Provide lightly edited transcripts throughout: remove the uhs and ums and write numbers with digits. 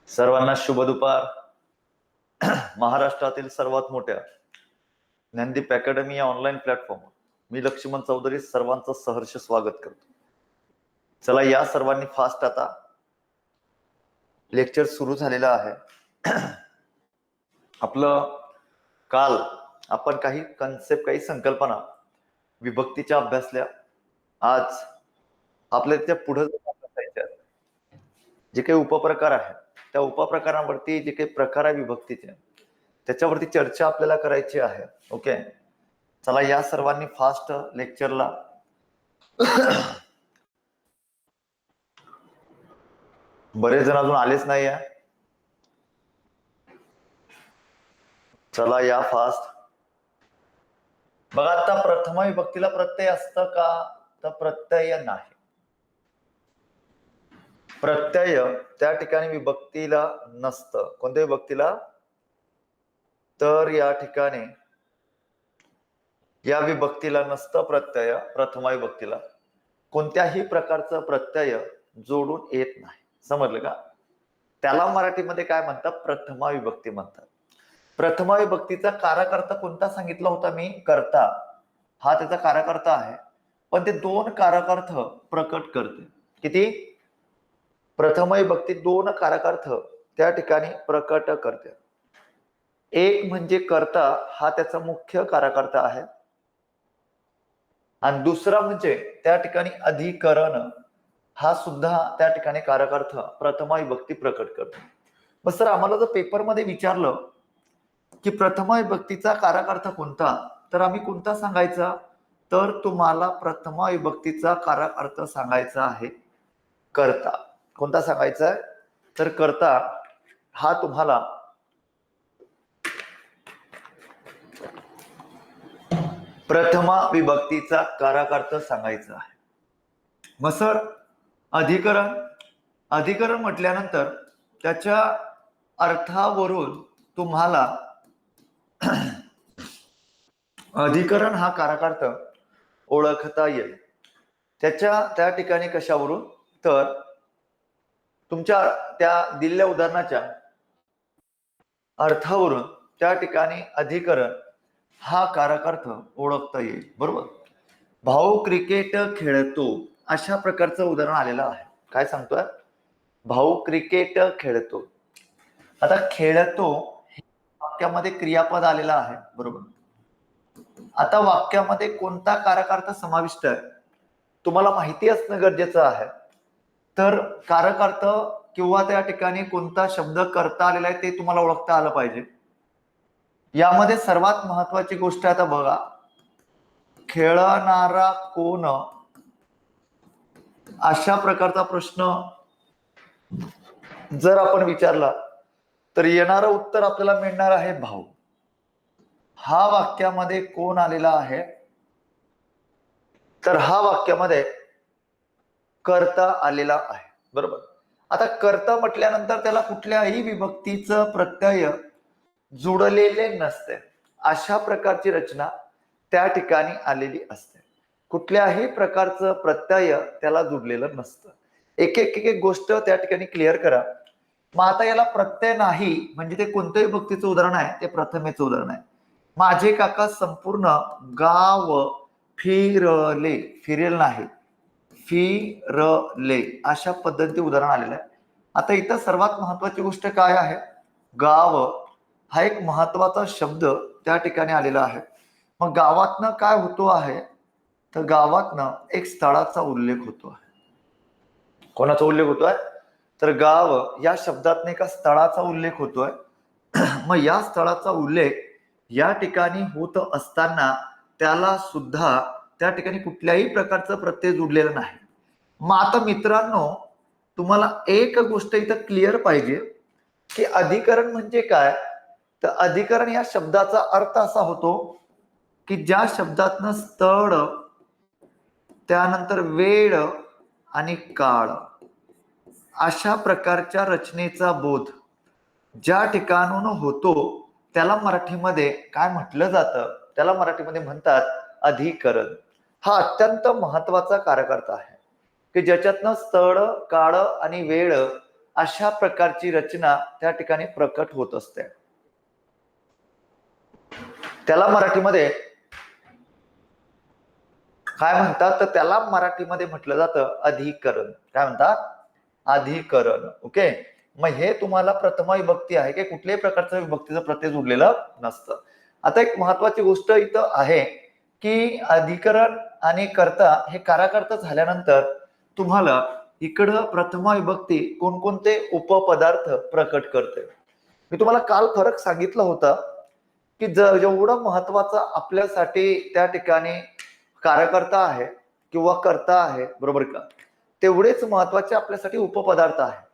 सर्वांना शुभ दुपार. महाराष्ट्रातील सर्वात मोठ्या ज्ञानदीप अकॅडमी या ऑनलाईन प्लॅटफॉर्म मी लक्ष्मण चौधरी सर्वांचं सहर्ष स्वागत करतो. चला, या सर्वांनी फास्ट आता लेक्चर सुरू झालेलं आहे. आपलं काल आपण काही कन्सेप्ट, काही संकल्पना विभक्तीच्या अभ्यासल्या. आज आपल्या त्या पुढे जे काही उपप्रकार आहेत त्या उपप्रकारांवरती जे काही प्रकार आहे विभक्तीचे त्याच्यावरती चर्चा आपल्याला करायची आहे. ओके, चला या सर्वांनी फास्ट लेक्चरला बरेच जण अजून आलेच नाही आहे. चला या फास्ट. बघा, आता प्रथमा विभक्तीला प्रत्यय असतं का? तर प्रत्यय नाही. प्रत्यय त्या ठिकाणी विभक्तीला नसतं. कोणत्या विभक्तीला? तर या ठिकाणी या विभक्तीला नसतं प्रत्यय. प्रथमा विभक्तीला कोणत्याही प्रकारचं प्रत्यय जोडून येत नाही. समजलं का? त्याला मराठीमध्ये काय म्हणतात? प्रथमा विभक्ती म्हणतात. प्रथमा विभक्तीचा कारकर्ता कोणता सांगितला होता मी? कर्ता हा त्याचा कारकर्ता आहे, पण ते दोन कारकार्थ प्रकट करते. किती? प्रथमा विभक्ती दोन कारकार्थ त्या ठिकाणी प्रकट करते. एक म्हणजे कर्ता हा त्याचा मुख्य कारकर्ता आहे, आणि दुसरा म्हणजे त्या ठिकाणी अधिकरण हा सुद्धा त्या ठिकाणी कारकार्थ प्रथमा विभक्ती प्रकट करतो. मग सर, आम्हाला जर पेपरमध्ये विचारलं की प्रथमा विभक्तीचा कारकार्थ कोणता, तर आम्ही कोणता सांगायचा? तर तुम्हाला प्रथमा विभक्तीचा कारकार्थ सांगायचा आहे कर्ता. कोणता सांगायचा आहे? तर कर्ता हा तुम्हाला प्रथमा विभक्तीचा कारकार्थ सांगायचा आहे. मग सर, अधिकरण म्हटल्यानंतर त्याच्या अर्थावरून तुम्हाला अधिकरण हा कारकार्थ ओळखता येईल. त्या ठिकाणी कशावरून? तर तुमच्या त्या दिलेल्या उदाहरणाच्या अर्थावरून त्या ठिकाणी अधिकरण हा कारकार्थ ओळखता येईल. बरोबर? भाऊ क्रिकेट खेळतो अशा प्रकारचं उदाहरण आलेलं आहे. काय सांगतोय? भाऊ क्रिकेट खेळतो. आता खेळतो वाक्यामध्ये क्रियापद आलेला आहे. बरोबर? आता वाक्यामध्ये कोणता कारकार्थ समाविष्ट आहे तुम्हाला माहिती असणं गरजेचं आहे. तर कारकार्थ किंवा त्या ठिकाणी कोणता शब्द करता आलेला आहे ते तुम्हाला ओळखता आलं पाहिजे. यामध्ये सर्वात महत्वाची गोष्ट आता बघा, खेळणारा कोण अशा प्रकारचा प्रश्न जर आपण विचारला तर येणारं उत्तर आपल्याला मिळणार आहे भाऊ. हा वाक्यामध्ये कोण आलेला आहे? तर हा वाक्यामध्ये कर्ता आलेला आहे. बरोबर? आता कर्ता म्हटल्यानंतर त्याला कुठल्याही विभक्तीचं प्रत्यय जुळलेले नसते. अशा प्रकारची रचना त्या ठिकाणी आलेली असते. कुठल्याही प्रकारचं प्रत्यय त्याला जुडलेलं नसतं. एक एक गोष्ट त्या ठिकाणी क्लिअर करा. मग आता याला प्रत्यय नाही म्हणजे ते कोणत्या विभक्तीचं उदाहरण आहे? ते प्रथमेचं उदाहरण आहे. माझे काका संपूर्ण गाव फिरले. फिरेल नाही, फिरले अशा पद्धती उदाहरण आलेलं आहे. आता इथं सर्वात महत्वाची गोष्ट काय आहे? गाव हा एक महत्वाचा शब्द त्या ठिकाणी आलेला आहे. मग गावातनं काय होतो आहे? तर गावातनं एक स्थळाचा उल्लेख होतो आहे. कोणाचा उल्लेख होतोय? तर गाव या शब्दातनं एका स्थळाचा उल्लेख होतोय. मग या स्थळाचा उल्लेख या ठिकाणी होत असताना त्याला सुद्धा त्या ठिकाणी कुठल्याही प्रकारचं प्रत्यय जुडलेलं नाही. मग आता मित्रांनो, तुम्हाला एक गोष्ट इथं क्लिअर पाहिजे की अधिकरण म्हणजे काय? तर अधिकरण या शब्दाचा अर्थ असा होतो की ज्या शब्दातनं स्थळ, त्यानंतर वेळ आणि काळ अशा प्रकारच्या रचनेचा बोध ज्या ठिकाणून होतो त्याला मराठीमध्ये काय म्हटलं जातं? त्याला मराठीमध्ये म्हणतात अधिकरण. हा अत्यंत महत्वाचा कार्यकर्ता आहे की ज्याच्यातनं स्थळ, काळ आणि वेळ अशा प्रकारची रचना त्या ठिकाणी प्रकट होत असते. त्याला मराठीमध्ये काय म्हणतात, तर त्याला मराठीमध्ये म्हटलं जातं अधिकरण. काय म्हणतात? अधिकरण. ओके. मग हे तुम्हाला प्रथमा विभक्ती आहे की कुठल्याही प्रकारचं विभक्तीचं प्रत्यय जुडलेलं नसतं. आता एक महत्वाची गोष्ट इथं आहे की अधिकरण आणि कर्ता हे काराकर्ता झाल्यानंतर तुम्हाला इकडं प्रथमा विभक्ती कोणकोणते उपपदार्थ प्रकट करते. मी तुम्हाला काल फरक सांगितला होता की जेवढं महत्वाचं आपल्यासाठी त्या ठिकाणी कार्यकर्ता आहे किंवा कर्ता आहे, बरोबर का, तेवढेच महत्वाचे आपल्यासाठी उपपदार्थ आहे.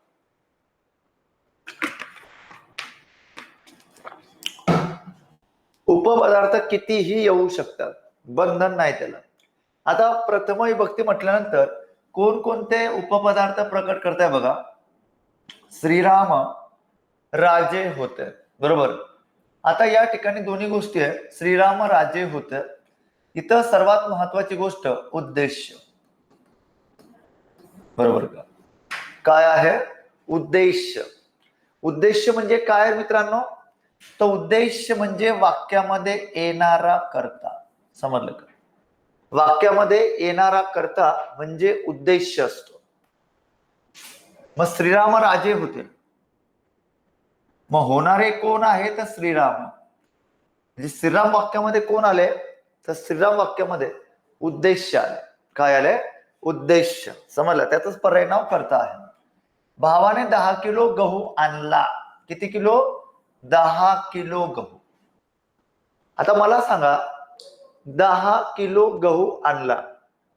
उपपदार्थ कितीही येऊ शकतात, बंधन नाही त्याला. आता प्रथम विभक्ती म्हटल्यानंतर कोणकोणते उपपदार्थ प्रकट करताय बघा. श्रीराम राजे होते, बरोबर. आता या ठिकाणी दोन्ही गोष्टी आहे, श्रीराम राजे होते. इथं सर्वात महत्वाची गोष्ट उद्देश्य, बरोबर का. काय आहे? उद्देश्य. उद्देश्य म्हणजे काय मित्रांनो? तो उद्देश्य म्हणजे वाक्यामध्ये येणारा कर्ता. समजलं का? वाक्यामध्ये येणारा कर्ता म्हणजे उद्देश्य असतो. मग श्रीराम राजे होते, मग होणारे कोण आहे? तर श्रीराम. म्हणजे श्रीराम वाक्यामध्ये कोण आले? तर श्रीराम वाक्यामध्ये उद्देश्य आले. काय आले? उद्देश्य. समजलं? त्यातच पर्याय नाव कर्ता आहे. भावाने 10 किलो गहू आणला. किती किलो? 10 किलो गहू. आता मला सांगा, 10 किलो गहू आणला.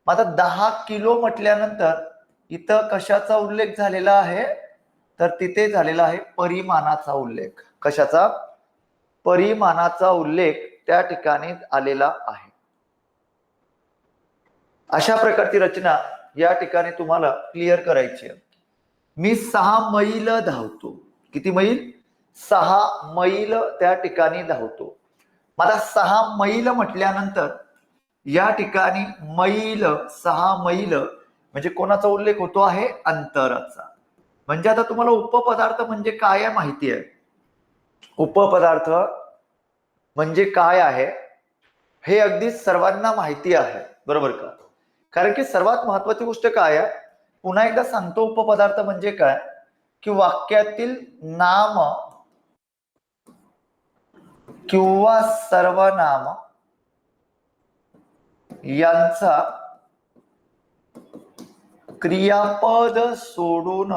आता 10 किलो म्हटल्यानंतर इथं कशाचा उल्लेख झालेला आहे? तर तिथे झालेला आहे परिमाणाचा उल्लेख. कशाचा? परिमाणाचा उल्लेख त्या ठिकाणी आलेला आहे. अशा प्रकारची रचना या ठिकाणी तुम्हाला क्लिअर करायची आहे. मी 6 मैल धावतो. किती मैल? 6 मैल त्या ठिकाणी धावतो. मला 6 मैल म्हटल्यानंतर या ठिकाणी मैल, 6 मैल म्हणजे कोणाचा उल्लेख होतो आहे? अंतराचा. म्हणजे आता तुम्हाला उपपदार्थ म्हणजे काय माहिती आहे. उपपदार्थ म्हणजे काय आहे हे अगदी सर्वांना माहिती आहे, बरोबर का. कारण की सर्वात महत्वाची गोष्ट काय आहे, पुन्हा एकदा सांगतो. उपपदार्थ म्हणजे काय की वाक्यातील नाम किंवा सर्वनाम यांचा क्रियापद सोडून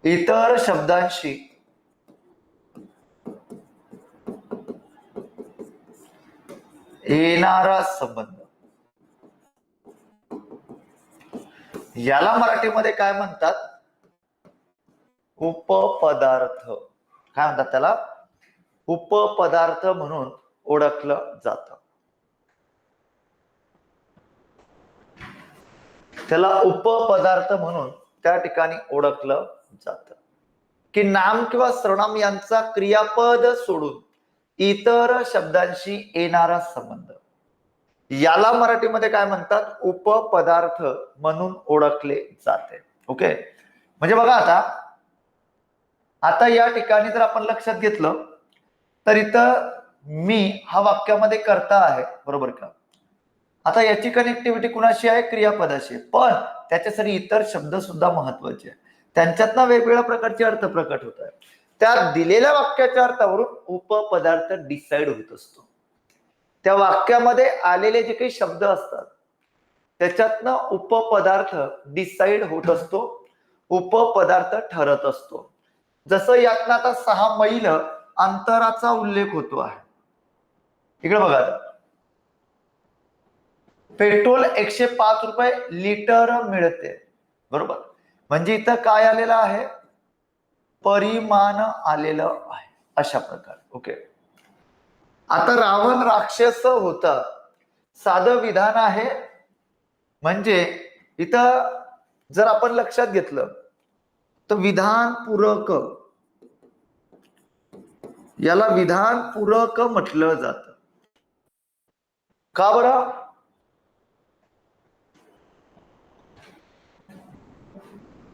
इतर शब्दांशी येणारा संबंध, याला मराठीमध्ये काय म्हणतात? उपपदार्थ. काय म्हणतात त्याला? उपपदार्थ म्हणून ओळखलं जातं. त्याला उपपदार्थ म्हणून त्या ठिकाणी ओळखलं जातं की नाम किंवा सर्वनाम यांचा क्रियापद सोडून इतर शब्दांशी येणारा संबंध, याला मराठीमध्ये काय म्हणतात? उपपदार्थ म्हणून ओळखले जाते. ओके. म्हणजे बघा, आता या ठिकाणी जर आपण लक्षात घेतलं तर इथं मी हा वाक्यामध्ये कर्ता आहे, बरोबर का. आता याची कनेक्टिव्हिटी कुणाशी आहे? क्रियापदाशी. पण त्याच्यासाठी इतर शब्द सुद्धा महत्वाचे आहेत. त्यांच्यातनं वेगवेगळ्या प्रकारचे अर्थ प्रकट होत आहेत. त्या दिलेल्या वाक्याच्या अर्थावरून उपपदार्थ डिसाइड होत असतो. त्या वाक्यामध्ये आलेले जे काही शब्द असतात त्याच्यातनं उपपदार्थ डिसाइड होत असतो, उपपदार्थ ठरत असतो. जसं यातनं आता 6 मैल अंतराचा उल्लेख होतो आहे. इकडे बघा, पेट्रोल 105 रुपये लिटर मिळते, बरोबर. म्हणजे इथं काय आलेलं आहे? परिमाण आलेलं आहे. अशा प्रकारे. ओके. आता रावण राक्षस होता, साधं विधान आहे. म्हणजे इथं जर आपण लक्षात घेतलं तर विधान पूरक याला विधान पूरक म्हटलं जात. का बरं?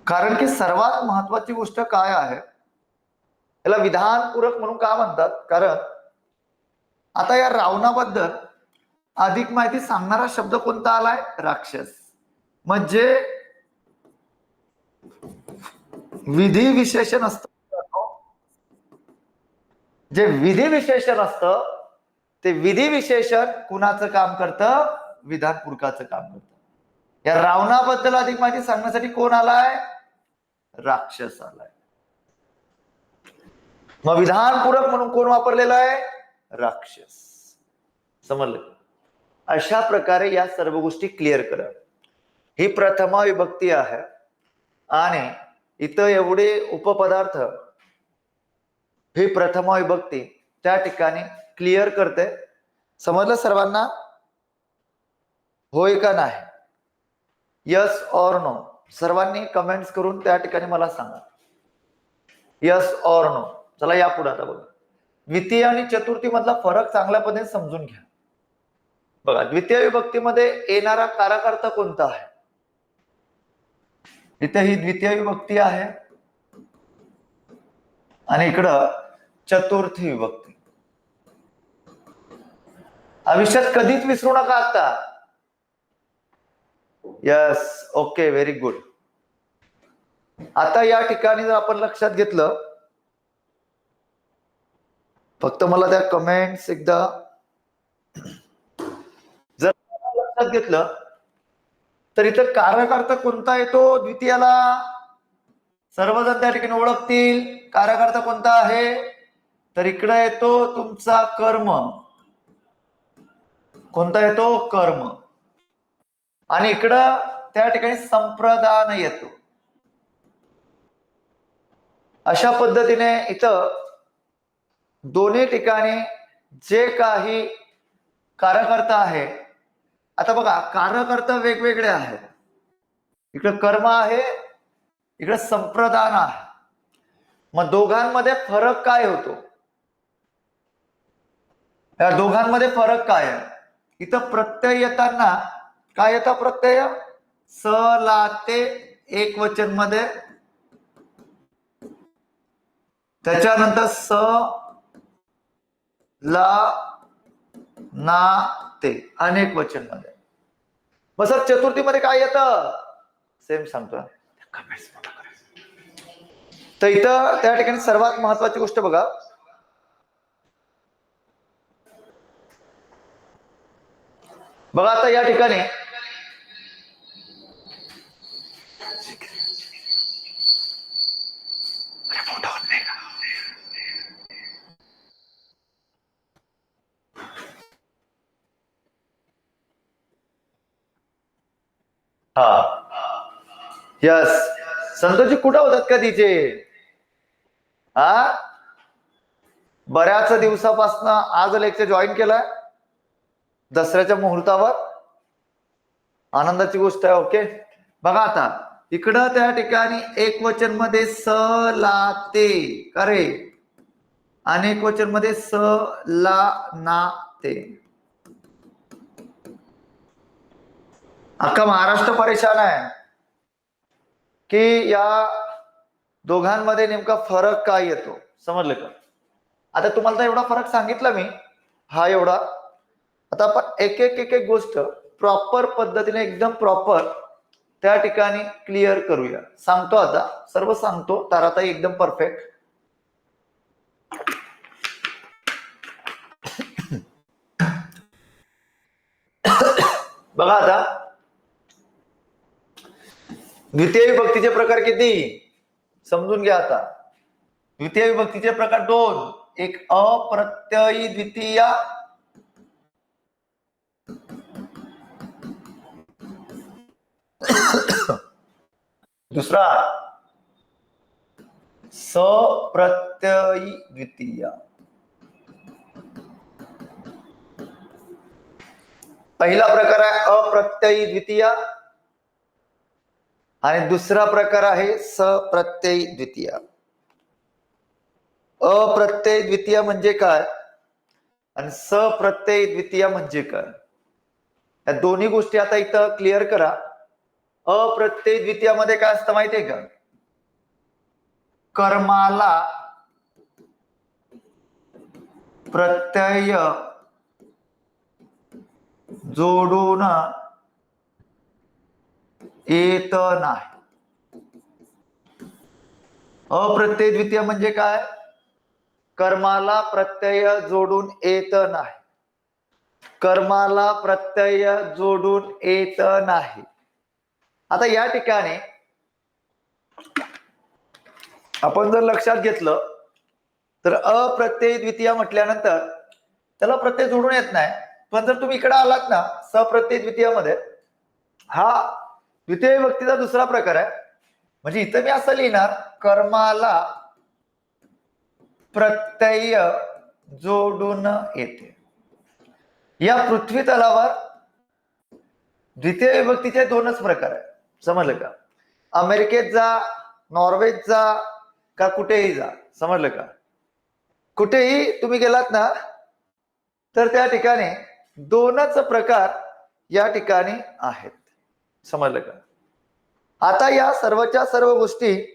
कारण की सर्वात महत्वाची गोष्ट काय आहे, याला विधान पूरक म्हणून का म्हणतात? कारण आता या रावणाबद्दल अधिक माहिती सांगणारा शब्द कोणता आलाय? राक्षस. म्हणजे विधी विशेषण असतं, जे विधी विशेषण असतं ते विधी विशेषण कुणाचं काम करतं? विधान पूरकाचं काम करतं. या रावणाबद्दल अधिक माहिती सांगण्यासाठी कोण आलाय? राक्षस आलाय. मग विधान पूरक म्हणून कोण वापरलेलं आहे? राक्षस. समजलं? अशा प्रकारे या सर्व गोष्टी क्लिअर करा. ही प्रथमा विभक्ती आहे आणि इथं एवढे उपपदार्थ, ही प्रथमा विभक्ती त्या ठिकाणी क्लिअर करते. समजलं सर्वांना? होय का नाही? Yes or no? सर्वांनी कमेंट्स करून त्या ठिकाणी मला सांगा, यस ऑर नो. चला या पुढे आता बघा, द्वितीय आणि चतुर्थी मधला फरक चांगल्या पद्धतीने समजून घ्या. बघा, द्वितीय विभक्तीमध्ये येणारा कारक कोणता आहे? इथे ही द्वितीय विभक्ती आहे आणि इकडं चतुर्थी विभक्ती. आयुष्यात कधीच विसरू नका आता. Yes, okay, very good. आता या ठिकाणी जर आपण लक्षात घेतलं, फक्त मला त्या कमेंट्स एकदा जर लक्षात घेतलं तर इथं कारक कोणता येतो द्वितीयाला? सर्वजण त्या ठिकाणी ओळखतील. कारक कोणता आहे? तर इकडे येतो तुमचा कर्म. कोणता येतो? कर्म. आणि इकडं त्या ठिकाणी संप्रदान येतो. अशा पद्धतीने इथं दोन्ही ठिकाणी जे काही कारक आहे, आता बघा कारक वेगवेगळे आहेत. इकडे कर्म आहे, इकडे संप्रदान आहे. मग दोघांमध्ये फरक काय होतो? या दोघांमध्ये फरक काय आहे? इथं प्रत्यय येताना काय येतं? प्रत्यय स ला ते एक वचन मध्ये, त्याच्यानंतर स ला ना ते अनेक वचन मध्ये. मग सर चतुर्थीमध्ये काय येतं? सेम सांगतो. तर इथं त्या ठिकाणी सर्वात महत्वाची गोष्ट बघा, बघा आता या ठिकाणी यस, संतोषजी कुठं होतात कधीचे? बऱ्याच दिवसापासून आज लेक्चर जॉईन केलाय दसऱ्याच्या मुहूर्तावर. आनंदाची गोष्ट आहे. ओके, बघा आता इकडं त्या ठिकाणी एक वचन मध्ये स ला ते करे, अनेक वचन मध्ये स ला ना ते. अख्खा महाराष्ट्र परेशान आहे की या दोघांमध्ये नेमका फरक काय येतो. समजलं का? आता तुम्हाला एवढा फरक सांगितला मी, हा एवढा. आता आपण एक एक गोष्ट प्रॉपर पद्धतीने, एकदम प्रॉपर त्या ठिकाणी क्लिअर करूया. सांगतो आता, सर्व सांगतो. ताराताई एकदम परफेक्ट. बघा आता द्वितीय विभक्तीचे प्रकार किती समजून घ्या. आता द्वितीय विभक्तीचे प्रकार दोन. एक अप्रत्ययी द्वितीय, दुसरा सप्रत्ययी द्वितीय. पहिला प्रकार आहे अप्रत्ययी द्वितीय आणि दुसरा प्रकार आहे सप्रत्ययी द्वितीय. अप्रत्यय द्वितीय म्हणजे काय आणि सप्रत्यय द्वितीय म्हणजे काय, या दोन्ही गोष्टी आता इथं क्लिअर करा. अप्रत्यय द्वितीयामध्ये काय असतं माहितीये का, कर्माला प्रत्यय जोडून येत नाही. अप्रत्यय द्वितीय म्हणजे काय, कर्माला प्रत्यय जोडून येत नाही. कर्माला प्रत्यय जोडून येत नाही. आता या ठिकाणी आपण जर लक्षात घेतलं तर अप्रत्यय द्वितीय म्हटल्यानंतर त्याला प्रत्यय जोडून येत नाही. पण जर तुम्ही इकडे आलात ना सप्रत्यय द्वितीयामध्ये, हा द्वितीय विभक्तीचा दुसरा प्रकार आहे. म्हणजे इथं मी असं लिहिणार, कर्माला प्रत्यय जोडून येते. या पृथ्वी तलावर द्वितीय विभक्तीचे दोनच प्रकार आहे, समजलं का. अमेरिकेत जा, नॉर्वेत जा, का कुठेही जा, समजलं का. कुठेही तुम्ही गेलात ना तर त्या ठिकाणी दोनच प्रकार या ठिकाणी आहेत, समजलं का. आता या सर्वच्या सर्व गोष्टी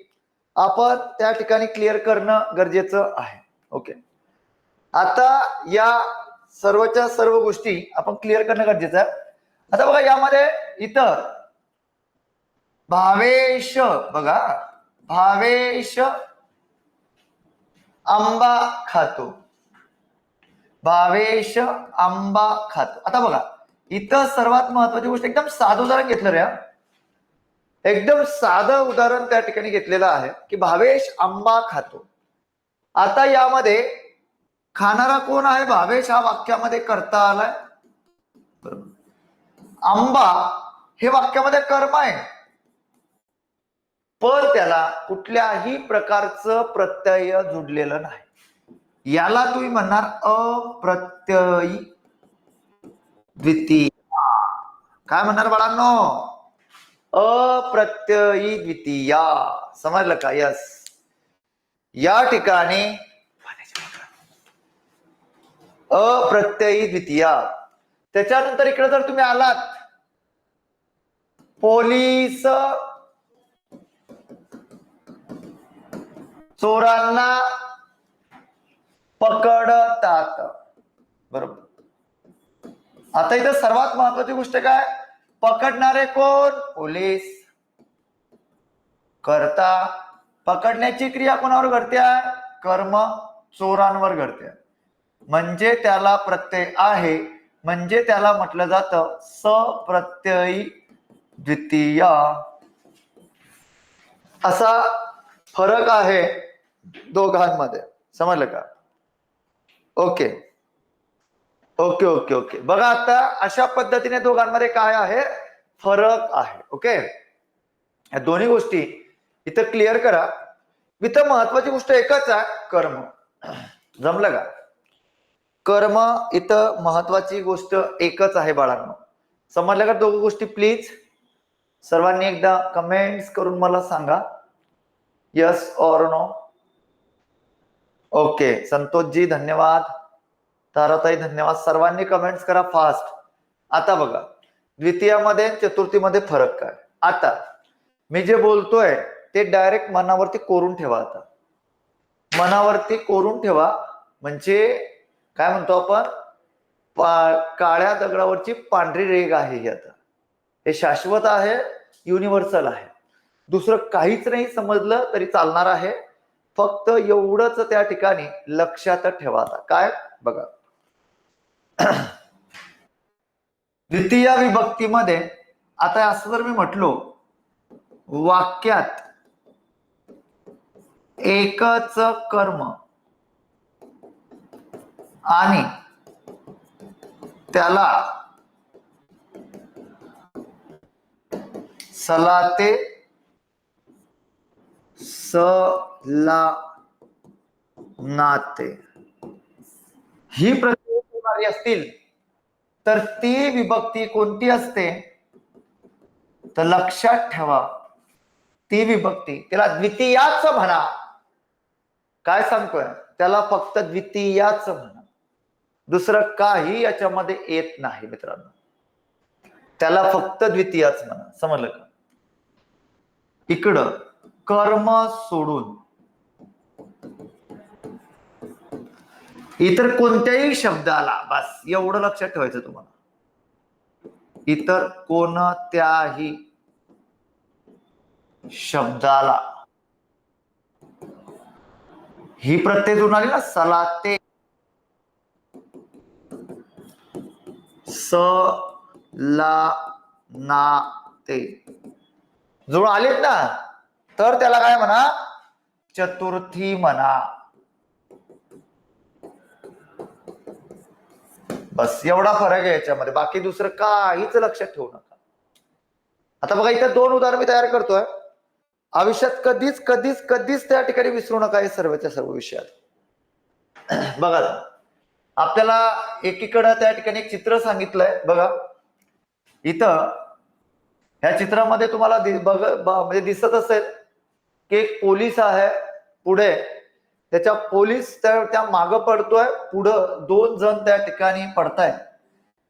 आपण त्या ठिकाणी क्लिअर करणं गरजेचं आहे. ओके, आता या सर्वच्या सर्व गोष्टी आपण क्लिअर करणं गरजेचं आहे. आता बघा यामध्ये इतर भावेश, बघा भावेश आंबा खातो, भावेश आंबा खातो. आता बघा इथं सर्वात महत्वाची गोष्ट, एकदम साधं उदाहरण घेतलं रे, एकदम साधं उदाहरण त्या ठिकाणी घेतलेलं आहे की भावेश आंबा खातो. आता यामध्ये खाणारा कोण आहे, भावेश हा वाक्यामध्ये करता आलाय, आंबा हे वाक्यामध्ये कर्म आहे, पण त्याला कुठल्याही प्रकारचं प्रत्यय जुडलेलं नाही. याला तुम्ही म्हणणार अप्रत्ययी द्वितीय. काय म्हणणार बाळांनो, अप्रत्ययी द्वितीया, समजलं का. यस, या ठिकाणी अप्रत्ययी द्वितीया. त्याच्यानंतर इकडे जर तुम्ही आलात, पोलीस चोरांना पकडतात, बरोबर. आता इथं सर्वात महत्वाची गोष्ट काय, पकडणारे कोण, पोलीस. करता, पकडण्याची क्रिया कोणावर घडते, कर्म चोरांवर घडते, म्हणजे त्याला प्रत्यय आहे, म्हणजे त्याला म्हटलं जातं सप्रत्ययी द्वितीय. असा फरक आहे दोघांमध्ये, समजलं का. ओके ओके ओके ओके, बघा आता अशा पद्धतीने दोघांमध्ये काय आहे, फरक आहे. ओके, या दोन्ही गोष्टी इथं क्लिअर करा. इथं महत्वाची गोष्ट एकच आहे, कर्म. जमलं का, कर्म इथं महत्वाची गोष्ट एकच आहे बाळांनो. समजलं का दोघ गोष्टी. प्लीज सर्वांनी एकदा कमेंट्स करून मला सांगा, यस और नो. ओके, संतोषजी धन्यवाद, ताराताई धन्यवाद. सर्वांनी कमेंट्स करा फास्ट. आता बघा द्वितीयामध्ये चतुर्थीमध्ये फरक काय. आता मी जे बोलतोय ते डायरेक्ट मनावरती कोरून ठेवा. आता मनावरती कोरून ठेवा, म्हणजे काय म्हणतो आपण, काळ्या दगडावरची पांढरी रेग आहे ही. आता हे शाश्वत आहे, युनिव्हर्सल आहे, दुसरं काहीच नाही समजलं तरी चालणार आहे. फक्त एवढंच त्या ठिकाणी लक्षात ठेवा. आता काय बघा, द्वितीय विभक्तीमध्ये आता असं जर मी म्हटलो, वाक्यात एकच कर्म आणि त्याला सलाते नाते ही प्रत्यय होणारी असतील तर ती विभक्ती कोणती असते, तर लक्षात ठेवा ती विभक्ती त्याला द्वितीयाच म्हणा. काय सांगतोय, त्याला फक्त द्वितीयाच म्हणा, दुसरं काही याच्यामध्ये येत नाही मित्रांनो, त्याला फक्त द्वितीयाच म्हणा. समजलं का? इकडं कर्म सोडून इतर कोणत्याही शब्दाला, बस एवढं लक्षात ठेवायचं तुम्हाला, इतर कोणत्याही शब्दाला, ही प्रत्यय जोडून आली ना, सलाते, स ला ना ते जोडून आलेत ना, तर त्याला काय म्हणा? चतुर्थी म्हणा. बस एवढा फरक आहे याच्यामध्ये, बाकी दुसरं काहीच लक्षात ठेवू नका. आता बघा, इथे 2 उदाहरण मी तयार करतोय. आयुष्यात कधीच कधीच कधीच त्या ठिकाणी विसरू नका हे सर्वच्या सर्व विषयात. बघा, आपल्याला एकीकडे त्या ठिकाणी एक चित्र सांगितलंय. बघा इथं ह्या चित्रामध्ये तुम्हाला म्हणजे दिसत असेल की एक पोलीस आहे, पुढे त्याच्या पोलीस त्या मागं पडतोय, पुढं 2 जण त्या ठिकाणी पडतायत.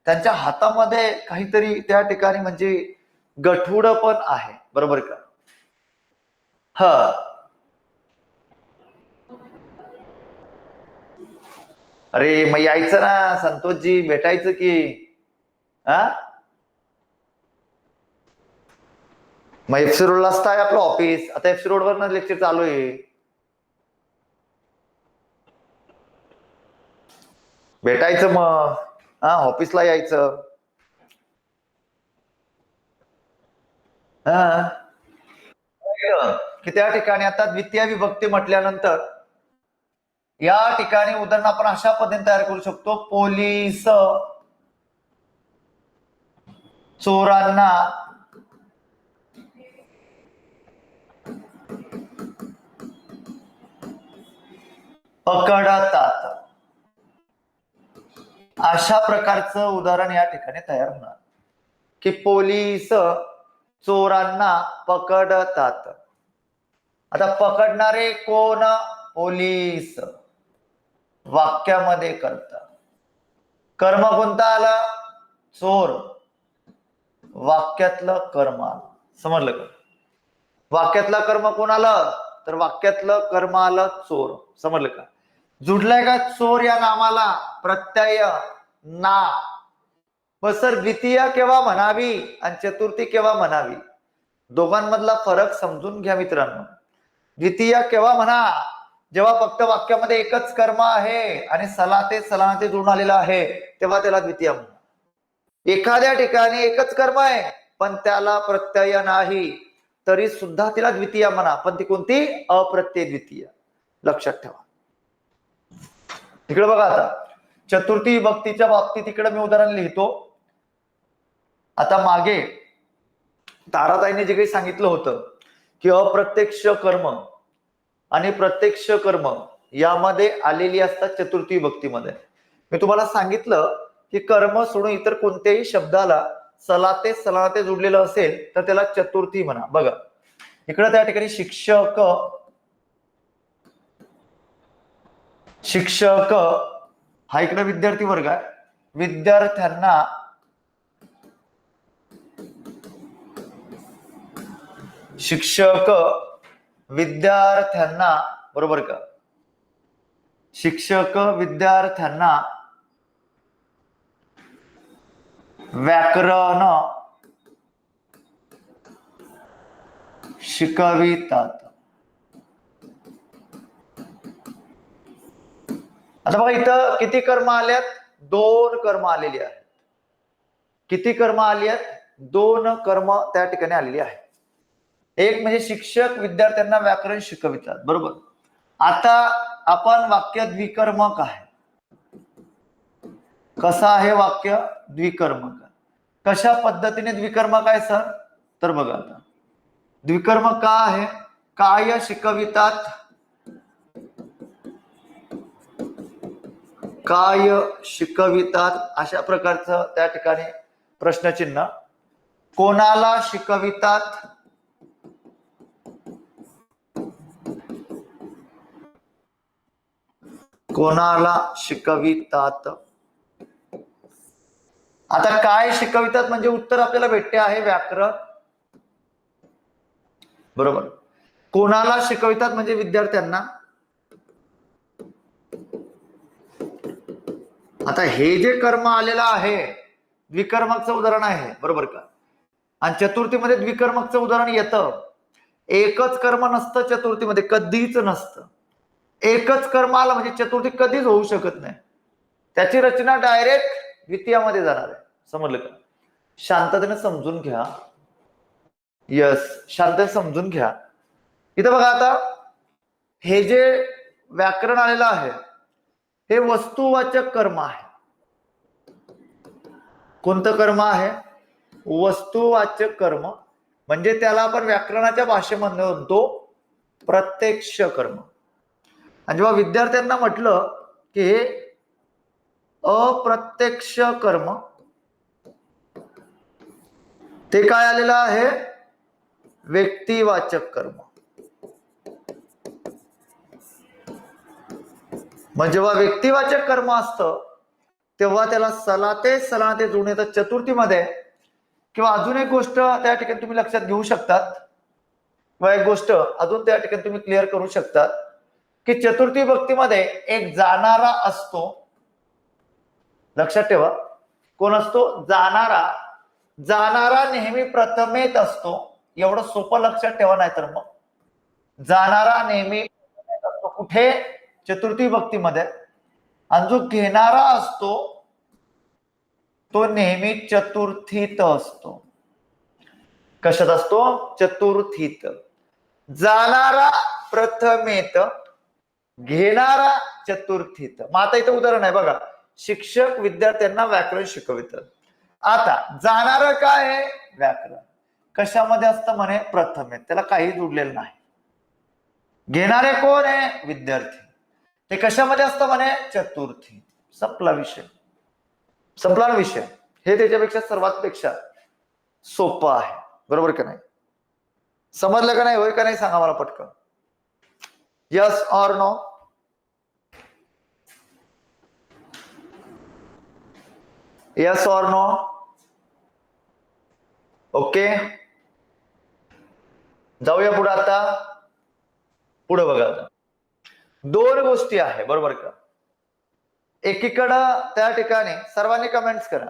त्यांच्या हातामध्ये काहीतरी त्या ठिकाणी म्हणजे गठुड पण आहे, बरोबर का? अरे मग यायचं ना संतोषजी, भेटायचं की. मग एफसी रोडला असताय आपलं ऑफिस, आता एफसी रोड वर लेक्चर चालू आहे, भेटायचं मग. ऑफिसला यायचं. की त्या ठिकाणी आता द्वितीय विभक्ती म्हटल्यानंतर या ठिकाणी उदाहरण आपण अशा पद्धतीने तयार करू शकतो. पोलीस चोरांना पकडतात. अशा प्रकारचं उदाहरण या ठिकाणी तयार होणार की पोलीस चोरांना पकडतात. आता पकडणारे कोण? पोलीस. वाक्यामध्ये करता. कर्म कोणता आला? चोर. वाक्यातलं कर्म आलं. समजलं का? वाक्यातलं कर्म कोण आलं? तर वाक्यातलं कर्म आलं चोर. समजलं का? जुडलंय का चोर या नामाला प्रत्यय ना? मग सर द्वितीय केव्हा म्हणावी आणि चतुर्थी केव्हा म्हणावी? दोघांमधला फरक समजून घ्या मित्रांनो. द्वितीय केव्हा म्हणा? जेव्हा फक्त वाक्यामध्ये एकच कर्म आहे आणि सलाते सलाते जोडून आलेला आहे, तेव्हा त्याला द्वितीय म्हणा. एखाद्या ठिकाणी एकच कर्म आहे पण त्याला प्रत्यय नाही, तरी सुद्धा तिला द्वितीय म्हणा, पण ती कोणती? अप्रत्यय द्वितीय. लक्षात ठेवा. तिकडे बघा, आता चतुर्थी विभक्तीच्या बाबतीत तिकडे मी उदाहरण लिहितो. आता मागे ताराताईने जे काही सांगितलं होतं की अप्रत्यक्ष कर्म आणि प्रत्यक्ष कर्म यामध्ये आलेली असतात चतुर्थी विभक्तीमध्ये. मी तुम्हाला सांगितलं की कर्म सोडून इतर कोणत्याही शब्दाला सलाते सलाते जोडलेलं असेल तर त्याला चतुर्थी म्हणा. बघा इकडे त्या ठिकाणी शिक्षक, शिक्षक हा इकडे विद्यार्थी वर्ग आहे. विद्यार्थ्यांना शिक्षक विद्यार्थ्यांना, बरोबर का? शिक्षक विद्यार्थ्यांना व्याकरण शिकवितात. आता बघा इथं किती कर्म आल्यात? 2 कर्म आलेली आहेत. किती कर्म आली आहेत? 2 कर्म त्या ठिकाणी आलेली आहे. एक म्हणजे शिक्षक विद्यार्थ्यांना व्याकरण शिकवितात, बरोबर. आता आपण वाक्य द्विकर्मक आहे. कसं आहे वाक्य? द्विकर्मक. कशा पद्धतीने द्विकर्मक आहे सर? तर बघा आता द्विकर्मक का आहे? काय शिकवितात, काय शिकवितात, अशा प्रकारचं त्या ठिकाणी प्रश्नचिन्ह. कोणाला शिकवितात? कोणाला शिकवितात? आता काय शिकवितात म्हणजे उत्तर आपल्याला भेटते आहे व्याकरण. बरोबर. कोणाला शिकवितात म्हणजे विद्यार्थ्यांना. आता हे जे कर्म आलेलं आहे द्विकर्मकचं उदाहरण आहे, बरोबर का? आणि चतुर्थीमध्ये द्विकर्मकचं उदाहरण येतं. एकच कर्म नसतं चतुर्थीमध्ये, कधीच नसतं. एकच कर्म आलं म्हणजे चतुर्थी कधीच होऊ शकत नाही. त्याची रचना डायरेक्ट द्वितीयामध्ये जाणार आहे. समजलं का? शांततेने समजून घ्या. यस, शांततेने समजून घ्या. इथं बघा आता हे जे व्याकरण आलेलं आहे हे वस्तुवाचक कर्म आहे. कोणतं कर्म आहे? वस्तुवाचक कर्म. म्हणजे त्याला आपण व्याकरणाच्या भाषेमध्ये म्हणतो प्रत्यक्ष कर्म. आणि जेव्हा विद्यार्थ्यांना म्हटलं की हे अप्रत्यक्ष कर्म, ते काय आलेलं आहे? व्यक्तिवाचक कर्म. म्हणजे जेव्हा व्यक्तिवाचक कर्म असतं तेव्हा त्याला सलाते सलाते जुळून येतं चतुर्थीमध्ये. किंवा अजून एक गोष्ट त्या ठिकाणी तुम्ही लक्षात घेऊ शकतात, किंवा एक गोष्ट अजून त्या ठिकाणी तुम्ही क्लिअर करू शकतात की चतुर्थी भक्तीमध्ये एक जाणारा असतो. लक्षात ठेवा, कोण असतो? जाणारा. जाणारा नेहमी प्रथमेत असतो. एवढं सोपं लक्षात ठेवा, नाही तर मग जाणारा नेहमी असतो कुठे? चतुर्थी भक्तीमध्ये. आणि जो घेणारा असतो तो नेहमी चतुर्थीत असतो. कशात असतो? चतुर्थीत. जाणारा प्रथमेत, घेणारा चतुर्थीत. मग आता इथं उदाहरण आहे बघा, शिक्षक विद्यार्थ्यांना व्याकरण शिकवितात. आता जाणारं काय आहे? व्याकरण. कशामध्ये असतं म्हणे? प्रथमेत. त्याला काही जुडलेलं नाही. घेणारे कोण आहे? विद्यार्थी. ते कशामध्ये असतं म्हणे? चतुर्थी. संपला विषय. संपला विषय. हे त्याच्यापेक्षा सर्वात पेक्षा सोपं आहे, बरोबर का नाही? समजलं का नाही? होय का नाही? सांगा मला पटकन. Yes or no? Yes or no? Okay, जाऊया पुढे. आता पुढे बघा, आता दोन गोष्टी आहे, बरोबर का? एकीकडं त्या ठिकाणी सर्वांनी कमेंट्स करा.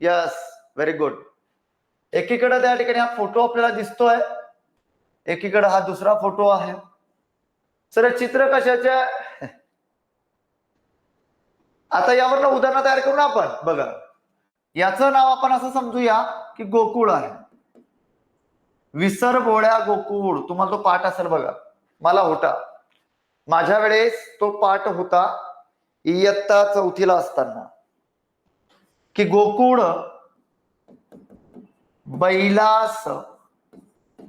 Yes, very good. एकीकडे त्या ठिकाणी हा फोटो आपल्याला दिसतोय, एकीकडे हा दुसरा फोटो आहे. सर चित्र कशाच्या? आता यावरनं उदाहरण तयार करू ना आपण. बघा, याचं नाव आपण असं समजूया की गोकुळ आहे. विसर बोळ्या गोकुळ. तुम्हाला तो पाठ असेल बघा, मला होता. माझ्या वेळेस तो पाठ होता इयत्ता चौथीला असताना, की गोकुळ बैलास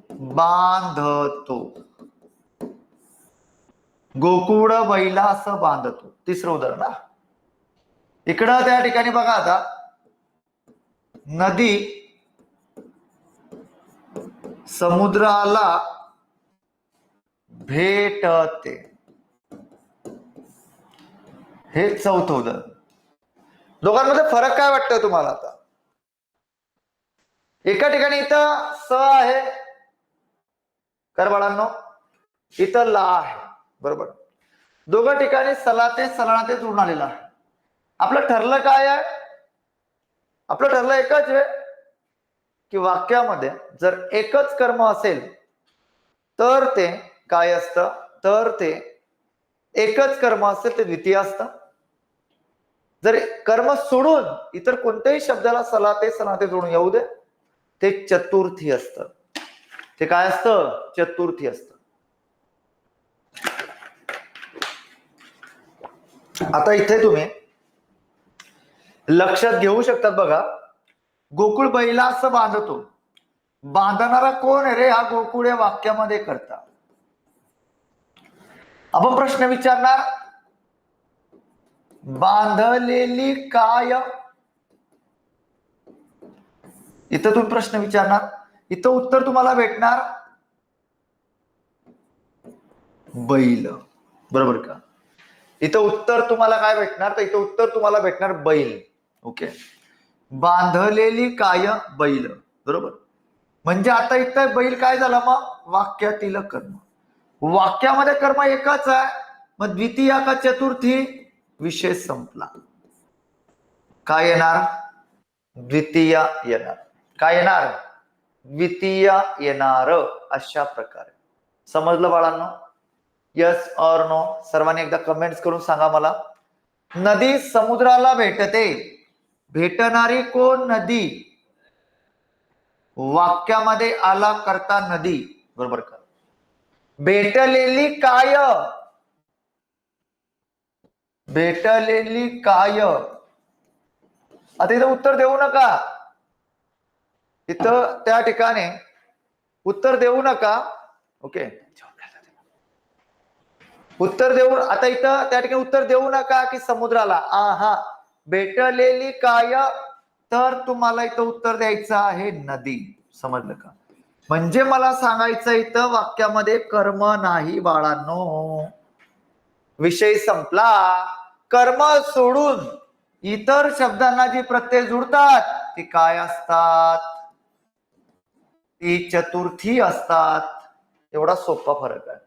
बांधतो. गोकुळ बैलास बांधतो. तिसरं उदाहरण ना. इकडं त्या ठिकाणी बघा, आता नदी समुद्राला भेटते. हे चौथं उदाहरण. दोघांमध्ये फरक काय वाटतोय तुम्हाला? आता एका ठिकाणी इथं स आहे, कर बाळांनो, इथं ला आहे, बरोबर. दोघं ठिकाणी सलाते सलाते जुळून आलेला आहे. आपलं ठरलं काय आहे? आपलं ठरलं एकच आहे की वाक्यामध्ये जर एकच कर्म असेल तर ते काय असतं? तर ते एकच कर्म असेल ते द्वितीय असतं. जर कर्म सोडून इतर कोणत्याही शब्दाला सलाते सलाते जोडून येऊ दे, ते चतुर्थी असतं. ते काय असतं? चतुर्थी असतं. आता इथे तुम्ही लक्षात घेऊ शकतात बघा, गोकुळ बैलास बांधतो. बांधणारा कोण रे? हा गोकुळ या वाक्यामध्ये करता. आपण प्रश्न विचारणार, बांधलेली काय? इथं तुम्ही प्रश्न विचारणार, इथं उत्तर तुम्हाला भेटणार बैल, बरोबर का? इथं उत्तर तुम्हाला काय भेटणार, तर इथं उत्तर तुम्हाला भेटणार बैल. ओके, बांधलेली काय बैल, बरोबर. म्हणजे आता इथं बैल काय झाला, मग वाक्यातील कर्म. वाक्यामध्ये कर्म एकच आहे, मग द्वितीया का चतुर्थी, विषय संपला. काय येणार, द्वितीय येणार. काय येणार, द्वितीय येणार. अशा प्रकारे समजलं बाळांनो? Yes or no? सर्वांनी एकदा कमेंट्स करून सांगा मला. नदी समुद्राला भेटते, भेटणारी कोण नदी, वाक्यामध्ये आला करता नदी, बरोबर का. भेटलेली काय, भेटलेली काय. आता इथं उत्तर देऊ नका, इथं त्या ठिकाणी उत्तर देऊ नका. ओके, उत्तर देऊ, आता इथं त्या ठिकाणी उत्तर देऊ नका की समुद्राला. हा, भेटलेली काय, तर तुम्हाला इथं उत्तर द्यायचं आहे नदी. समजलं का? म्हणजे मला सांगायचं इथं वाक्यामध्ये कर्म नाही बाळांनो, विषय संपला. कर्म सोडून इतर शब्दांना जी प्रत्यय जुडतात ती काय असतात, ती चतुर्थी असतात. एवढा सोपा फरक आहे.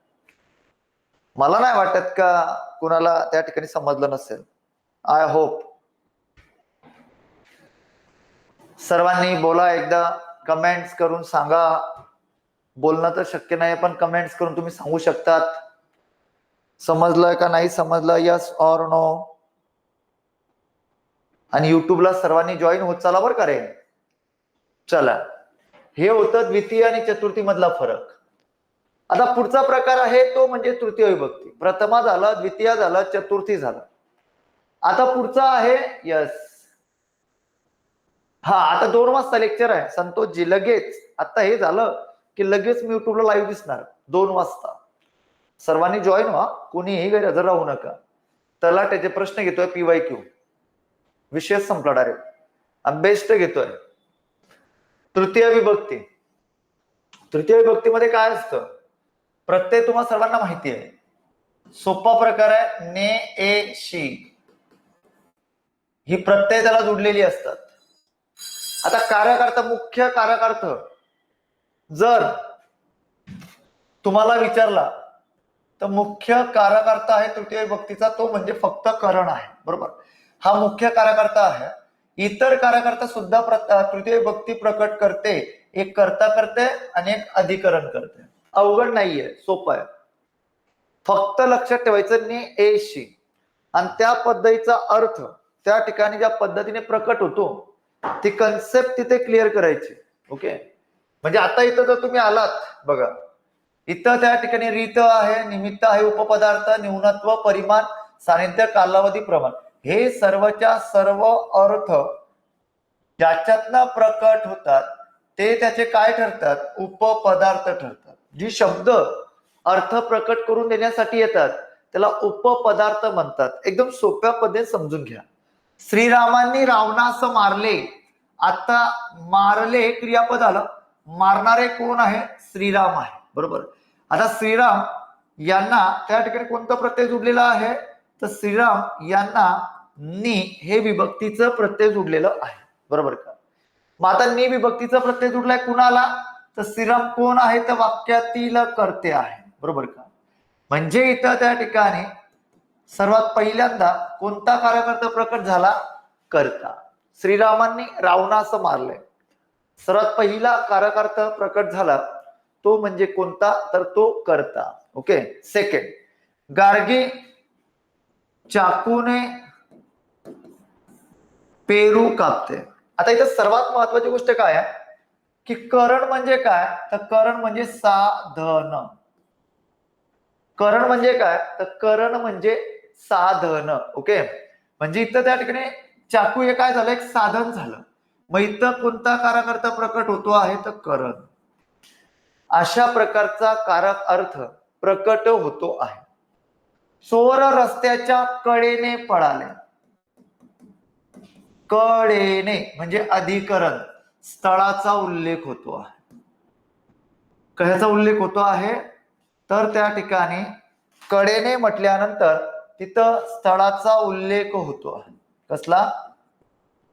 मला नाही वाटत का कुणाला त्या ठिकाणी समजलं नसेल. I hope. सर्वांनी बोला एकदा, कमेंट्स करून सांगा. बोलणं तर शक्य नाही, पण कमेंट्स करून तुम्ही सांगू शकतात समजलंय का नाही समजलं, यस ऑर नो. आणि युट्यूबला सर्वांनी जॉईन होत चला बरं का रे. चला, हे होतं द्वितीय आणि चतुर्थी मधला फरक. आता पुढचा प्रकार आहे तो म्हणजे तृतीय विभक्ती. प्रथमा झालं, द्वितीय झालं, चतुर्थी झालं. आता पुढचा आहे यस. हा, आता 2 वाजता लेक्चर आहे संतोषजी. लगेच आता हे झालं की लगेच मी युट्यूबला लाईव्ह दिसणार 2 वाजता. सर्वांनी जॉईन व्हा, कोणीही गैरहजर राहू नका. तलाठ्याचे प्रश्न घेतोय, PYQ, विषय संपला डायरेक्ट. बेस्ट घेतोय. तृतीय विभक्ती. तृतीय विभक्तीमध्ये काय असतं, प्रत्यय तुम्हाला सर्वांना माहिती आहे. सोपा प्रकार आहे, ने, ए, शी, ही प्रत्यय त्याला जोडलेली असतात. आता कारक, मुख्य कारक जर तुम्हाला विचारला तर मुख्य कारक अर्थ आहे तृतीय विभक्तीचा, तो म्हणजे फक्त करण आहे, बरोबर. हा मुख्य कारक अर्थ आहे. इतर कारक अर्थ सुद्धा तृतीय विभक्ती प्रकट करते. एक कर्ता करते आणि एक अधिकरण करते. अवघड नाहीये, सोपं आहे. फक्त लक्षात ठेवायचं ने, ए, शी, आणि त्या पद्धतीचा अर्थ त्या ठिकाणी ज्या पद्धतीने प्रकट होतो ती कन्सेप्ट तिथे क्लिअर करायची. ओके, म्हणजे आता इथं जर तुम्ही आलात बघा, इथं त्या ठिकाणी रीत आहे, निमित्त आहे, उपपदार्थ, न्यूनत्व, परिमाण, सानिध्य, कालावधी, प्रमाण, हे सर्वच्या सर्व अर्थ ज्याच्यातनं प्रकट होतात ते त्याचे काय ठरतात, उपपदार्थ ठरतात. जी शब्द अर्थ प्रकट करून देण्यासाठी येतात त्याला उपपदार्थ म्हणतात. एकदम सोप्या पद्धतीने समजून घ्या. श्रीरामांनी रावणास मारले. आता मारले क्रियापद आलं, मारणारे कोण आहे, श्रीराम आहे, बरोबर. आता श्रीराम यांना त्या ठिकाणी कोणता प्रत्यय जुडलेला आहे, तर श्रीराम यांना नि हे विभक्तीचं प्रत्यय जुडलेलं आहे, बरोबर का. मग आता नि विभक्तीचा प्रत्यय जुडलाय कुणाला, तर श्रीराम कोण आहे, तर वाक्यातील कर्ते आहे, बरोबर का. म्हणजे इथं त्या ठिकाणी सर्वात पहिल्यांदा कोणता कारक प्रकट झाला, कर्ता. श्रीरामांनी रावणास मारले, सर्वात पहिला कारक अर्थ प्रकट झाला तो म्हणजे कोणता, तर तो कर्ता. ओके. सेकंड, गार्गी चाकूने पेरू कापते. आता इथं सर्वात महत्वाची गोष्ट काय आहे की करण म्हणजे काय, तर करण म्हणजे साधन. करण म्हणजे काय, तर करण म्हणजे साधन. ओके, म्हणजे इथं त्या ठिकाणी चाकू हे काय झालं, एक साधन झालं. मग इथं कोणता कारक अर्थ प्रकट होतो आहे, तर करण. अशा प्रकारचा कारक अर्थ प्रकट होतो आहे. चोर रस्त्याच्या कडेने पळाले. कडेने म्हणजे अधिकरण, स्थळाचा उल्लेख होतो आहे. कशाचा उल्लेख होतो आहे, तर त्या ठिकाणी कडेने म्हटल्यानंतर तिथं स्थळाचा उल्लेख होतो. कसला?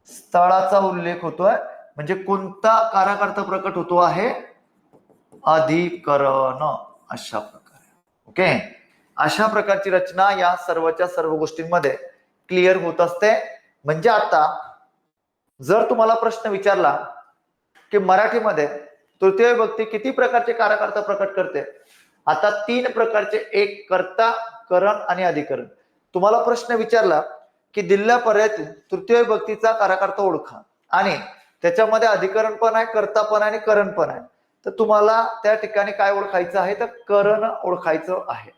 स्थळाचा उल्लेख होतोय. म्हणजे कोणता काराकर्ता प्रकट होतो आहे? अधिकरण. अशा प्रकारे. ओके, अशा प्रकारची रचना या सर्वच्या सर्व गोष्टींमध्ये क्लिअर होत असते. म्हणजे आता जर तुम्हाला प्रश्न विचारला की मराठीमध्ये तृतीय विभक्ती किती प्रकारचे काराकर्ता प्रकट करते? आता 3 प्रकारचे, एक कर्ता, करण आणि अधिकरण. तुम्हाला प्रश्न विचारला की दिलेल्या पर्यायातील तृतीय विभक्तीचा काराकर्ता ओळखा आणि त्याच्यामध्ये अधिकरण पण आहे, कर्ता पण आहे आणि करण पण आहे, तर तुम्हाला त्या ठिकाणी काय ओळखायचं आहे? तर करण ओळखायचं आहे.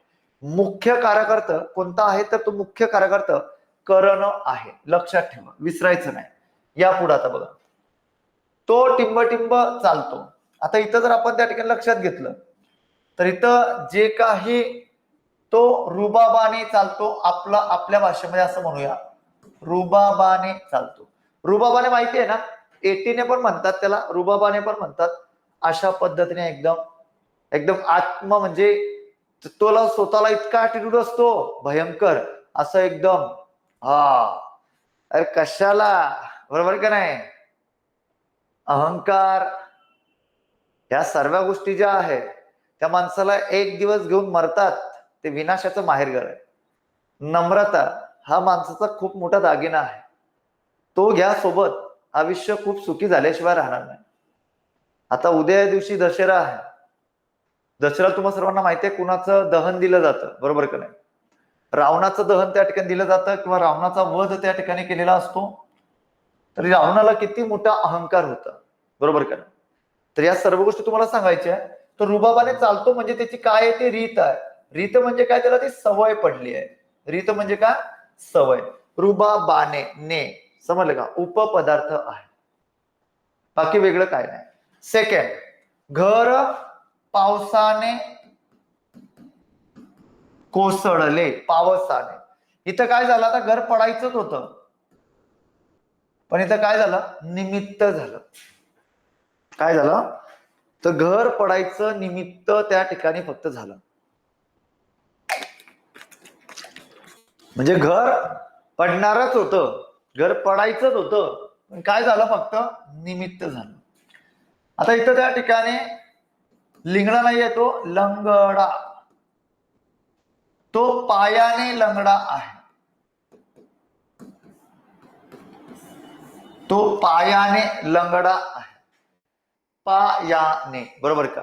मुख्य काराकर्ता कोणता आहे? तर तो मुख्य काराकर्ता करण आहे. लक्षात ठेवा, विसरायचं नाही. या पुढे आता बघा, तो टिंब चालतो. आता इथं जर आपण त्या ठिकाणी लक्षात घेतलं तर इथं जे काही तो रुबाबाने चालतो, आपल्या भाषेमध्ये असं म्हणूया, रुबाबाने चालतो. रुबाबाने माहिती आहे ना, एटीने पण म्हणतात त्याला, रुबाबाने पण म्हणतात. अशा पद्धतीने एकदम आत्म म्हणजे तोला स्वतःला इतका ऍटिट्यूड असतो भयंकर, असं एकदम. अरे कशाला, बरोबर का नाही? अहंकार, या सर्व गोष्टी ज्या आहेत त्या माणसाला एक दिवस घेऊन मरतात. ते विनाशाचं माहेरघर आहे. नम्रता हा माणसाचा खूप मोठा दागिना आहे. तो घ्या सोबत, आयुष्य खूप सुखी झाल्याशिवाय राहणार नाही. आता उद्या दिवशी दशेरा आहे. दशेरा तुम्हाला सर्वांना माहिती आहे कुणाचं दहन दिलं जातं, बरोबर का नाही? रावणाचं दहन त्या ठिकाणी दिलं जातं किंवा रावणाचा वध त्या ठिकाणी केलेला असतो. तर रावणाला किती मोठा अहंकार होता, बरोबर का नाही? तर या सर्व गोष्टी तुम्हाला सांगायच्या. तर रुबाबाने चालतो म्हणजे त्याची काय आहे? ती रीत आहे. रीत म्हणजे काय? त्याला ती सवय पडली आहे. रीत म्हणजे काय? सवय. रुबाबाने, ने, समजलं का? उपपदार्थ आहे, बाकी वेगळं काय नाही. सेकंड, घर पावसाने कोसळले. पावसाने, इथं काय झालं? आता घर पडायचंच होतं, पण इथं काय झालं? निमित्त झालं. काय झालं? तर घर पडायचं निमित्त त्या ठिकाणी फक्त झालं. म्हणजे घर पडणारच होतं, घर पडायचंच होतं, पण काय झालं? फक्त निमित्त झालं. आता इथं त्या ठिकाणी लिंगडा नाही येतो, लंगडा. तो पायाने लंगडा आहे. तो पायाने लंगडा आहे. पायाने, बरोबर का?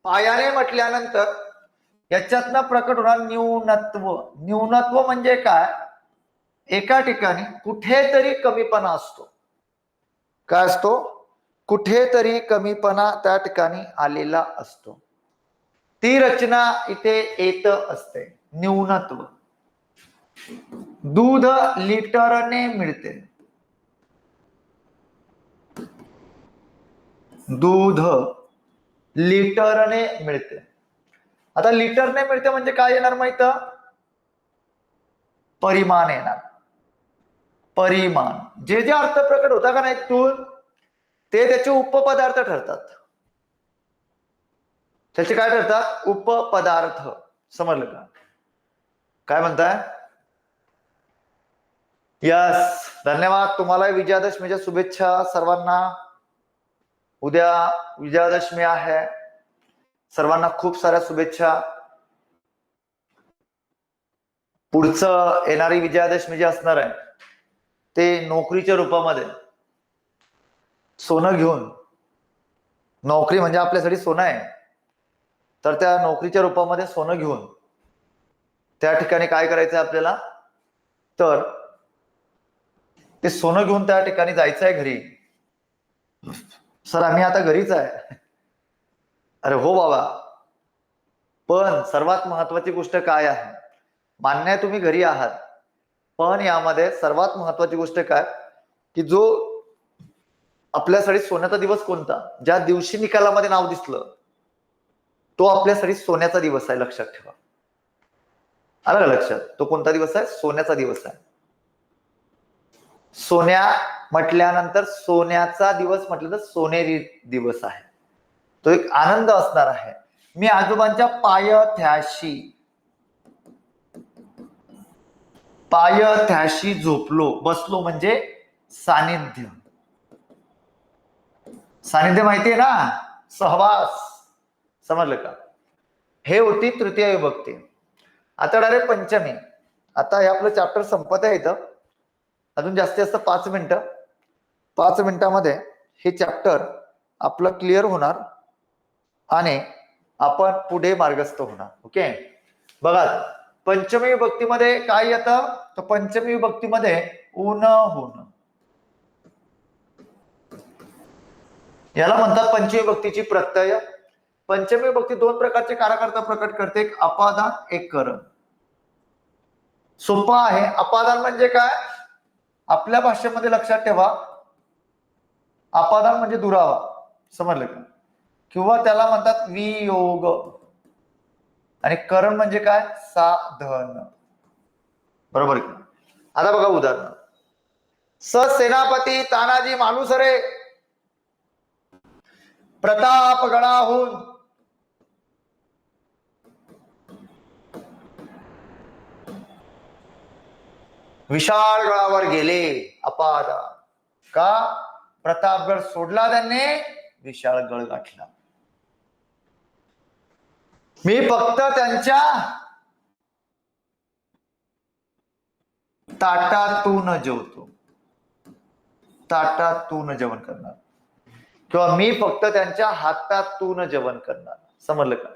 पायाने म्हटल्यानंतर याच्यातनं प्रकट होणार न्यूनत्व. न्यूनत्व म्हणजे काय? एका ठिकाणी कुठेतरी कमीपणा असतो. काय असतो? कुठेतरी कमीपणा त्या ठिकाणी आलेला असतो. ती रचना इथे येत असते, न्यूनत्व. दूध लिटरने मिळते. दूध लिटरने मिळते. आता लिटरने मिळते म्हणजे काय येणार माहित? परिमाण येणार. परिमाण. जे जे अर्थ प्रकट होता का नाही तून, ते त्याचे उपपदार्थ ठरतात. त्याचे काय ठरतात? उपपदार्थ. समजलं का? काय म्हणताय? यस, धन्यवाद. तुम्हाला विजयादशमीच्या शुभेच्छा सर्वांना. उद्या विजयादशमी आहे, सर्वांना खूप साऱ्या शुभेच्छा. पुढचं येणारी विजयादशमी जी असणार आहे ते नोकरीच्या रूपामध्ये सोनं घेऊन, नोकरी म्हणजे आपल्यासाठी सोनं आहे, तर त्या नोकरीच्या रूपामध्ये सोनं घेऊन त्या ठिकाणी काय करायचंय आपल्याला? तर ते सोनं घेऊन त्या ठिकाणी जायचं आहे घरी. सर आम्ही आता घरीच आहे. अरे हो बाबा, पण सर्वात महत्वाची गोष्ट काय आहे? मान्य आहे तुम्ही घरी आहात, पण यामध्ये सर्वात महत्वाची गोष्ट काय की जो आपल्यासाठी सोन्याचा दिवस कोणता? ज्या दिवशी निकालामध्ये नाव दिसलं तो आपल्यासाठी सोन्याचा दिवस आहे. लक्षात ठेवा. आलं का लक्षात? तो कोणता दिवस आहे? सोन्याचा दिवस आहे. सोन्या म्हटल्यानंतर सोन्याचा दिवस म्हटलं तर सोनेरी दिवस आहे. तो एक आनंद असणार आहे. मी आजोबांच्या पायथ्याशी पायथ्याशी झोपलो, बसलो म्हणजे सानिध्य. सानिध्य माहितीये ना, सहवास. समजलं का? हे होती तृतीय विभक्ती. आता डायरेक्ट पंचमी. आता हे आपलं चॅप्टर संपत आहे इथं. अजून जास्तीत जास्त 5 मिनिटं. 5 मिनिटामध्ये हे चॅप्टर आपलं क्लिअर होणार आणि आपण पुढे मार्गस्थ होणार. ओके, बघा पंचमी विभक्तीमध्ये काय येतं, तर पंचमी विभक्तीमध्ये ऊन होणं, याला म्हणतात पंचमी विभक्तीची प्रत्यय. पंचमी विभक्ती 2 प्रकारचे कारकर्ता प्रकट करते, एक अपादान, एक करण. सोपा आहे. अपादान म्हणजे काय, आपल्या भाषेमध्ये लक्षात ठेवा, अपादान म्हणजे दुरावा. समजलं का? किंवा त्याला म्हणतात वियोग. आणि करण म्हणजे काय, साधन. बरोबर का? आता बघा उदाहरण. सेनापती तानाजी मालुसरे प्रतापगडाहून विशाळगडावर गेले. अपादान. का? प्रतापगड सोडला त्यांनी, विशाळगड गाठला. मी फक्त त्यांच्या ताटातून जेवतो. ताटातून जेवण करणार, किंवा मी फक्त त्यांच्या हातातून जेवण करणार. समजलं का?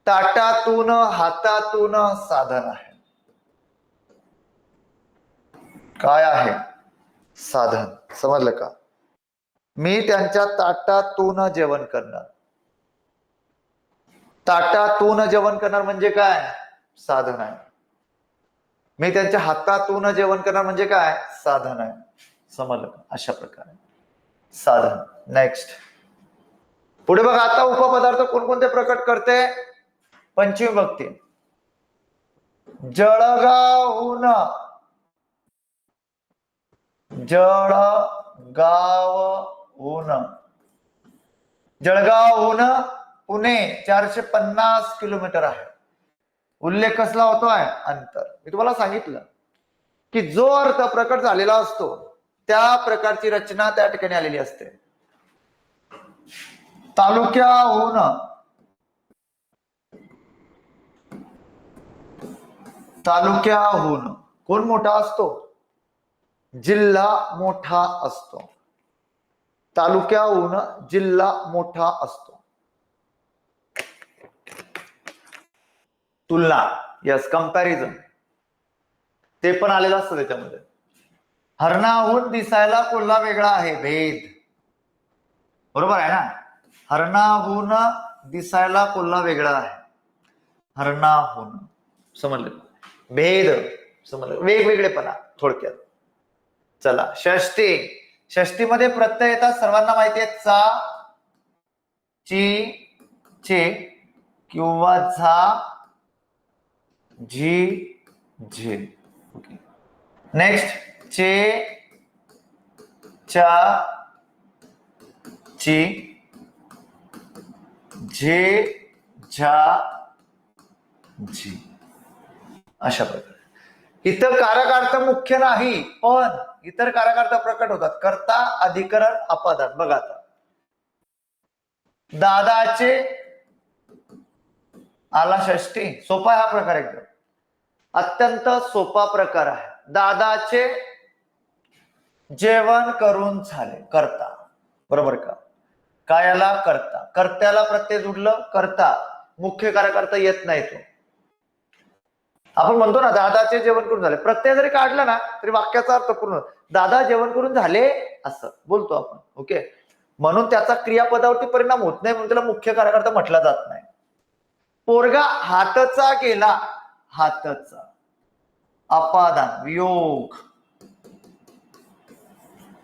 ताटातून, हातातून साधन आहे. काय आहे? साधन. समजलं का? मी त्यांच्या ताटातून जेवण करणार. ताटातून जेवण करणार म्हणजे काय, साधन आहे. मी त्यांच्या हातातून जेवण करणार म्हणजे काय, साधन आहे. समजलं का? अशा प्रकारे साधन. नेक्स्ट पुढे बघा. आता उपपदार्थ कोणकोणते प्रकट करते पंचमी विभक्ती. जळगावहून, जळगावहून, जळगावहून पुणे 450 किलोमीटर आहे. उल्लेख कसला होतोय, अंतर. मी तुम्हाला सांगितलं की जो अर्थ प्रकट झालेला असतो त्या प्रकारची रचना त्या ठिकाणी आलेली असते. तालुक्याहून, तालुक्याहून कोण मोठा असतो, जिल्हा मोठा असतो. तालुक्याहून जिल्हा मोठा असतो. तुलना, यस, कंपॅरिझन, ते पण आलेलं असतं त्याच्यामध्ये. हरणाहून दिसायला कोल्हा वेगळा आहे, भेद. बरोबर आहे ना? हरणाहून दिसायला कोल्हा वेगळा आहे. हरणाहून. समजलं? भेद. समजलं? वेगवेगळेपणा थोडक्यात. चला षष्टी. षष्टीमध्ये प्रत्यय येतात, सर्वांना माहिती आहे. चा, ची, चे किंवा झा, झी, झे. ओके. नेक्स्ट चे, चा, ची, झे, झा, झी. अशा प्रकारे. इथं कारकार्थ मुख्य नाही, पण इतर कारकार्थ प्रकट होतात. कर्ता, अधिकरण, अपादान. बघा आता. दादाचे आला षष्टी. सोपा हा प्रकार एकदम, अत्यंत सोपा प्रकार आहे. दादाचे जेवण करून झाले. कर्ता. बरोबर का? काय आला, कर्ता. कर्त्याला प्रत्यय जुडलं, कर्ता. मुख्य कारकार्थ येत नाही तो. आपण म्हणतो ना दादाचे जेवण करून झाले, प्रत्यय जरी काढला ना तरी वाक्याचा अर्थ पूर्ण. दादा जेवण करून झाले असं बोलतो आपण. ओके, म्हणून त्याचा क्रियापदावरती परिणाम होत नाही, म्हणून त्याला मुख्य कारकार्थ म्हटला जात नाही. पोरगा हातचा गेला, हातचा. अपादान, वियोग,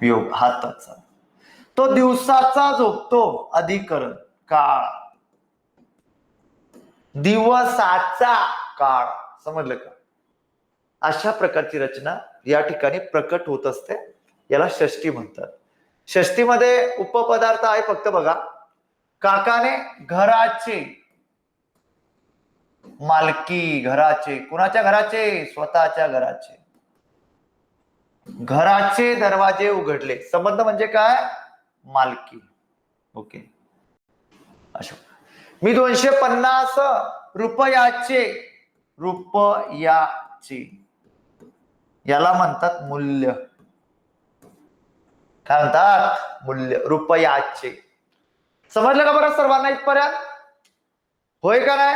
वियोग, हाताचा. तो दिवसाचा झोपतो, अधिकरण, काळ. दिवसाचा काळ. समजलं का? अशा प्रकारची रचना या ठिकाणी प्रकट होत असते. याला षष्टी म्हणतात. षष्टीमध्ये उपपदार्थ आहे फक्त बघा. काकाने घराचे मालकी, घराचे. कुणाच्या घराचे? स्वतःच्या घराचे. घराचे दरवाजे उघडले. संबंध म्हणजे काय? मालकी. ओके. अशा मी 250 रुपयाचे. रुपयाचे याला म्हणतात मूल्य. काय म्हणतात? मूल्य. रुपयाचे. समजलं का बरं सर्वांना इथपर्यंत? होय का नाही?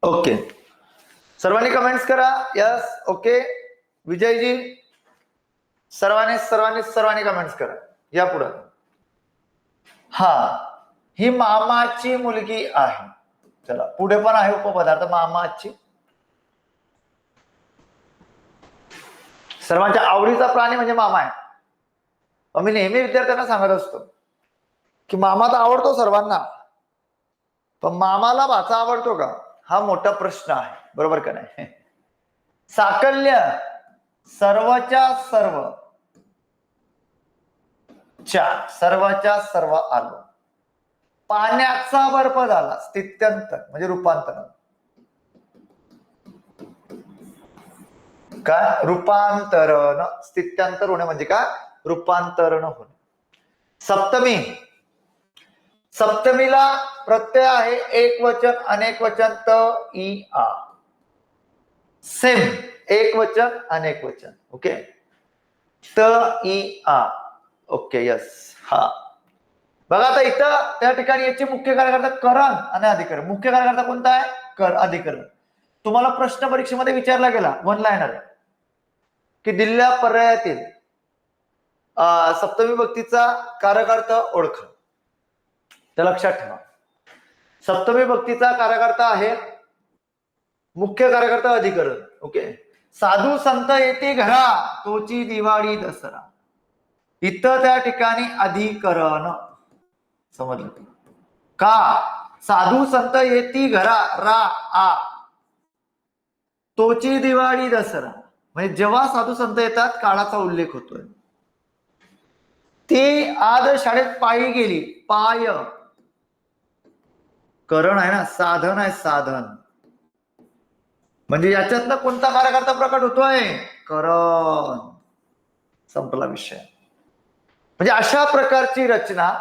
ओके. सर्वांनी कमेंट्स करा. यस. ओके. विजयजी सर्वांनी कमेंट्स करा. या पुढे. हा, ही मामाची मुलगी आहे. चला पुढे पण आहे उपपदार्थ मामाची. सर्वांच्या आवडीचा प्राणी म्हणजे मामा आहे. मी नेहमी विद्यार्थ्यांना सांगत असतो की मामा तर आवडतो सर्वांना, पण मामाला भाचा आवडतो का? हा मोठा प्रश्न आहे. बरोबर का नाही? साकल्य सर्वच्या सर्वच्या सर्व आलो. पाण्याचा बर्फ झाला. स्थित्यंतर म्हणजे रूपांतरण. काय? रूपांतरण. स्थित्यंतर होणे म्हणजे काय? रूपांतरण होणे. सप्तमी. सप्तमीला प्रत्यय आहे एक वचन अनेक वचन त ई आ. सेम एक वचन अनेक वचन. ओके. त ई आ. ओके. यस. हा बघा आता इथं त्या ठिकाणी याचे मुख्य कार्यकर्ता करण आणि अधिकरण. मुख्य कार्यकर्ता कोणता आहे? अधिकरण. तुम्हाला प्रश्न परीक्षेमध्ये विचारला गेला वन लाईनर की दिलेल्या पर्यायातील सप्तमी भक्तीचा कारकर्ता ओळखा. तर लक्षात ठेवा, सप्तमी भक्तीचा कारकर्ता आहे मुख्य कार्यकर्ता अधिकरण. ओके. साधू संत येते घरा तोची दिवाळी दसरा. इथं त्या ठिकाणी अधिकरण. समजलं का? साधू संत येती घरा रा आ तोची दिवाळी दसरा. म्हणजे जेव्हा साधू संत येतात काळाचा उल्लेख होतोय. ती आज शाळेत पायी गेली. पाय करण आहे ना, साधन आहे साधन. म्हणजे याच्यातनं कोणता कार्यकर्ता प्रकट होतोय? करण. संपला विषय. म्हणजे अशा प्रकारची रचना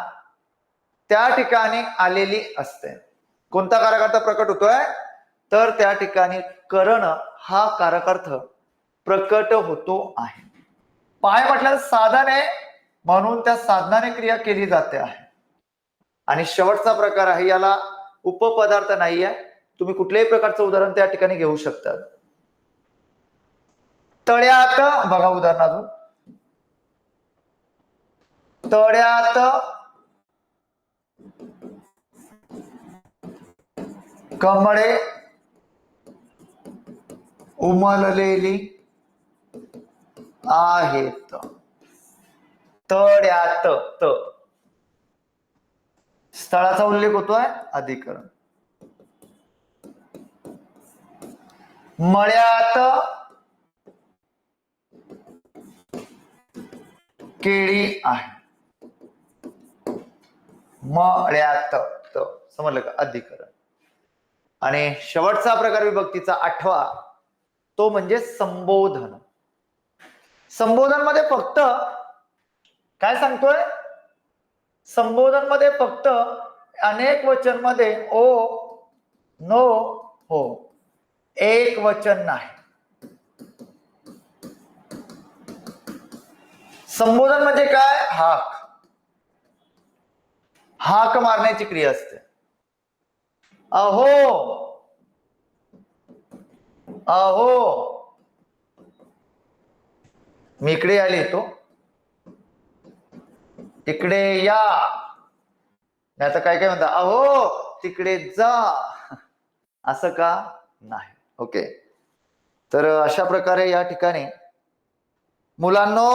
त्या ठिकाणी आलेली असते. कोणता कारकर्ता प्रकट होतोय? तर त्या ठिकाणी करण हा कारकर्थ प्रकट होतो आहे. पाय म्हटलं साधन आहे म्हणून त्या साधनाने क्रिया केली जाते आहे. आणि शेवटचा प्रकार आहे, याला उपपदार्थ नाहीये. तुम्ही कुठल्याही प्रकारचं उदाहरण त्या ठिकाणी घेऊ शकता. तळ्यात. बघा उदाहरण अजून. तळ्यात कमळे उमललेली आहेत. तळ्यात त स्थळाचा उल्लेख होतोय अधिकरण. मळ्यात केळी आहे. मळ्यात त. समजलं का? अधिकरण. आणि शेवटचा प्रकार विभक्तीचा 8वा तो म्हणजे संबोधन. संबोधन मध्ये फक्त काय सांगतोय? संबोधन मध्ये फक्त अनेक वचन मध्ये ओ नो हो. एक वचन नाही. संबोधन म्हणजे काय? हाक. हाक मारण्याची क्रिया असते. अहो अहो. मी इकडे आले तो इकडे या. आता काय काय म्हणता? अहो तिकडे जा. असं का नाही. ओके. तर अशा प्रकारे या ठिकाणी मुलांनो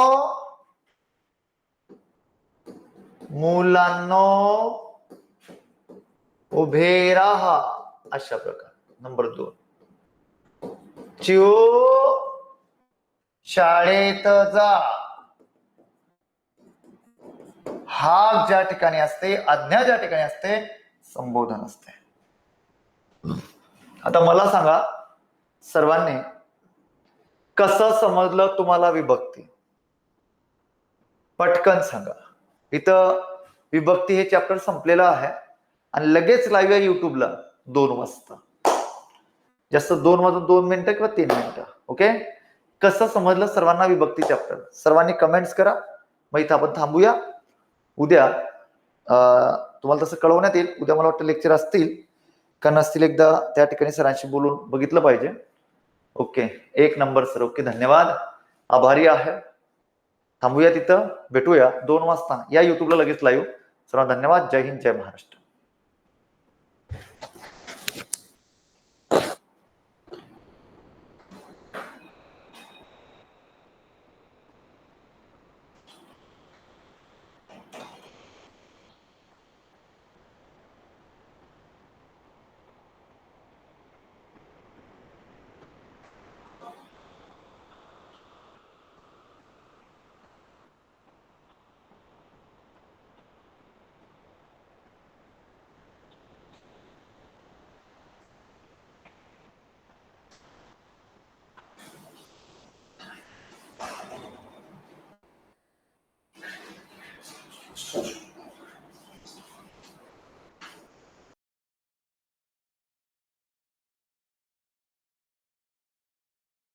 उभे राहा. अशा प्रकार. नंबर 2 चिऊ शाळेत जा. हाक ज्या ठिकाणी असते, आज्ञा ज्या ठिकाणी असते, संबोधन असते. आता मला सांगा सर्वांनी, कसं समजलं तुम्हाला विभक्ती? पटकन सांगा. इथं विभक्ती हे चॅप्टर संपलेलं आहे आणि लगेच लाईव्ह आहे युट्यूबला 2 वाजता. जास्त 2 वाजून 2 मिनिटं किंवा 3 मिनिटं. ओके, कसं समजलं सर्वांना विभक्ती चॅप्टर? सर्वांनी कमेंट्स करा. मग इथं आपण थांबूया. उद्या तुम्हाला तसं कळवण्यात येईल. उद्या मला वाटतं लेक्चर असतील का नसतील, एकदा त्या ठिकाणी सरांशी बोलून बघितलं पाहिजे. Okay, 1 number sir. ओके, धन्यवाद, आभारी आहे. थांबूया तिथं, भेटूया 2 वाजता या युट्यूबला लगेच लाईव्ह. सर्वांना धन्यवाद. जय हिंद, जय महाराष्ट्र.